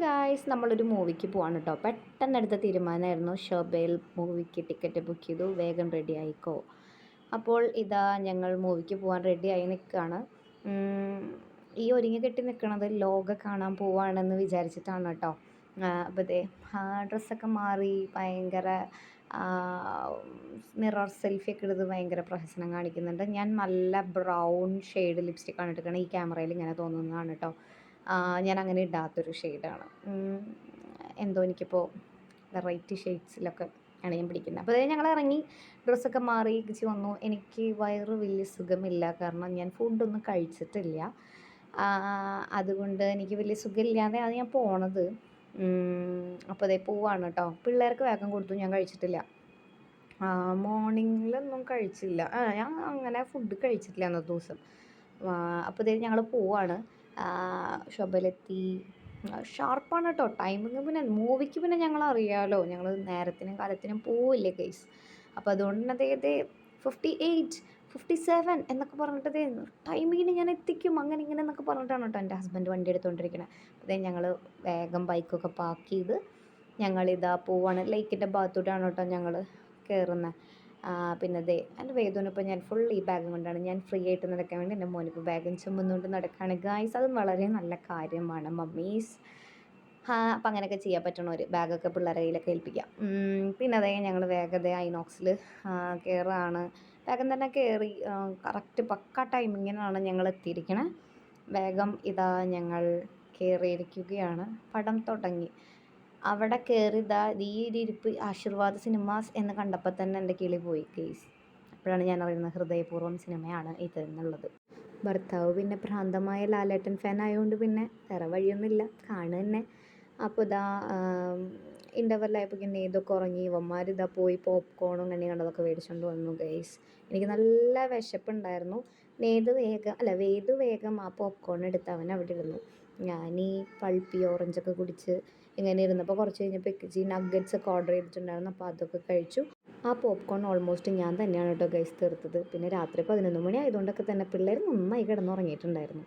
Guys നമ്മളൊരു മൂവിക്ക് പോവാണ് കേട്ടോ. പെട്ടെന്നെടുത്ത തീരുമാനമായിരുന്നു. ഷോബയിൽ മൂവിക്ക് ടിക്കറ്റ് ബുക്ക് ചെയ്തു, വേഗം റെഡി ആയിക്കോ. അപ്പോൾ ഇതാ ഞങ്ങൾ മൂവിക്ക് പോകാൻ റെഡിയായി നിൽക്കുകയാണ്. ഈ ഒരുങ്ങി കെട്ടി നിൽക്കുന്നത് ലോക കാണാൻ പോവാണെന്ന് വിചാരിച്ചിട്ടാണ് കേട്ടോ. അപ്പോൾ ഇതേ ഡ്രസ്സൊക്കെ മാറി ഭയങ്കര മിറർ സെൽഫിയൊക്കെ എടുത്ത് ഭയങ്കര പ്രഹസനം കാണിക്കുന്നുണ്ട്. ഞാൻ നല്ല ബ്രൗൺ ഷെയ്ഡ് ലിപ്സ്റ്റിക്കാണ് ഇട്ടിരിക്കുന്നത്. ഈ ക്യാമറയിൽ ഇങ്ങനെ തോന്നുന്നതാണ് കേട്ടോ. ഞാൻ അങ്ങനെ ഇടാത്തൊരു ഷെയ്ഡാണ്. എന്തോ എനിക്കിപ്പോൾ വെറൈറ്റി ഷെയ്ഡ്സിലൊക്കെ ആണ് ഞാൻ പിടിക്കുന്നത്. അപ്പോൾ അതായത് ഞങ്ങൾ ഇറങ്ങി ഡ്രസ്സൊക്കെ മാറി തിരിച്ച് വന്നു. എനിക്ക് വയറ് വലിയ സുഖമില്ല, കാരണം ഞാൻ ഫുഡൊന്നും കഴിച്ചിട്ടില്ല. അതുകൊണ്ട് എനിക്ക് വലിയ സുഖമില്ലാതെ അത് ഞാൻ പോണത്. അപ്പോൾ അതേ പോവാണ് കേട്ടോ. പിള്ളേർക്ക് വേഗം കൊടുത്തു, ഞാൻ കഴിച്ചിട്ടില്ല. മോർണിംഗിലൊന്നും കഴിച്ചില്ല. ഞാൻ അങ്ങനെ ഫുഡ് കഴിച്ചിട്ടില്ല അന്നത്തെ ദിവസം. അപ്പോൾ ഇതേ ഞങ്ങൾ പോവാണ്. ഷൊബയിലെത്തി. ഷാർപ്പാണ് കേട്ടോ ടൈമിങ്. പിന്നെ മൂവിക്ക് പിന്നെ ഞങ്ങളറിയാമല്ലോ, ഞങ്ങൾ നേരത്തിനും കാലത്തിനും പോവില്ലേ ഗൈസ്. അപ്പോൾ അതുകൊണ്ട് തന്നെ അതേ 58 57 എന്നൊക്കെ പറഞ്ഞിട്ട് ടൈമിങ്ങിന് ഞാൻ എത്തിക്കും, അങ്ങനെ ഇങ്ങനെ എന്നൊക്കെ പറഞ്ഞിട്ടാണ് കേട്ടോ എൻ്റെ ഹസ്ബൻഡ് വണ്ടി എടുത്തുകൊണ്ടിരിക്കുന്നത്. അതേ ഞങ്ങൾ വേഗം ബൈക്കൊക്കെ പാർക്ക് ചെയ്ത് ഞങ്ങളിതാ പോവാണ്. ലേക്കിൻ്റെ ഭാഗത്തോട്ടാണ് കേട്ടോ ഞങ്ങൾ കയറുന്നത്. പിന്നെ ദേ എൻ്റെ വേദനപ്പോൾ ഞാൻ ഫുൾ ഈ ബാഗും കൊണ്ടാണ് ഞാൻ ഫ്രീ ആയിട്ട് നടക്കാൻ വേണ്ടി എൻ്റെ മോനിപ്പോൾ ബാഗും ചുമന്നുകൊണ്ട് നടക്കുകയാണ് ഗായ്സ്. അതും വളരെ നല്ല കാര്യമാണ് മമ്മീസ്. അപ്പം അങ്ങനെയൊക്കെ ചെയ്യാൻ പറ്റണവർ ബാഗൊക്കെ പിള്ളേരെ കയ്യിലൊക്കെ ഏൽപ്പിക്കാം. പിന്നെ അതേ ഞങ്ങൾ വേഗത ഐനോക്സിൽ കയറുകയാണ്. വേഗം തന്നെ കയറി കറക്റ്റ് പക്ക ടൈമിങ്ങിനാണ് ഞങ്ങൾ എത്തിയിരിക്കണത്. വേഗം ഇതാ ഞങ്ങൾ കയറിയിരിക്കുകയാണ്. പടം തുടങ്ങി. അവിടെ കയറിയതാ ഈ ഒരു ഇരിപ്പ് ആശീർവാദ് സിനിമാസ് എന്ന് കണ്ടപ്പോൾ തന്നെ എൻ്റെ കിളി പോയി കേസ്. അപ്പോഴാണ് ഞാൻ അറിയുന്നത് ഹൃദയപൂർവ്വം സിനിമയാണ് ഇത് എന്നുള്ളത്. ഭർത്താവ് പിന്നെ ഭ്രാന്തമായ ലാലേട്ടൻ ഫാൻ ആയതുകൊണ്ട് പിന്നെ വേറെ വഴിയൊന്നുമില്ല, കാണുക തന്നെ. അപ്പോൾ ഇതാ ഇൻ്റർവെല്ലായപ്പോൾ ഇതൊക്കെ ഉറങ്ങി. ഇവന്മാരിതാ പോയി പോപ്കോണും കണ്ണി കണ്ടതൊക്കെ മേടിച്ചുകൊണ്ട് വന്നു ഗൈസ്. എനിക്ക് നല്ല വിശപ്പുണ്ടായിരുന്നു. വേദു വേഗം ആ പോപ്കോൺ എടുത്ത് അവൻ അവിടെ ഇരുന്നു. ഞാൻ ഈ പൾപ്പി ഓറഞ്ചൊക്കെ കുടിച്ച് ഇങ്ങനെ ഇരുന്നപ്പോൾ കുറച്ച് കഴിഞ്ഞപ്പോൾ നഗ്ഗറ്റ്സ് ഒക്കെ ഓർഡർ ചെയ്തിട്ടുണ്ടായിരുന്നു. അപ്പോൾ അതൊക്കെ കഴിച്ചു. ആ പോപ്കോൺ ഓൾമോസ്റ്റ് ഞാൻ തന്നെയാണ് കേട്ടോ ഗൈസ് തീർത്തത്. പിന്നെ രാത്രി 11 മണി ആയതുകൊണ്ടൊക്കെ തന്നെ പിള്ളേർ നന്നായി കിടന്നുറങ്ങിയിട്ടുണ്ടായിരുന്നു.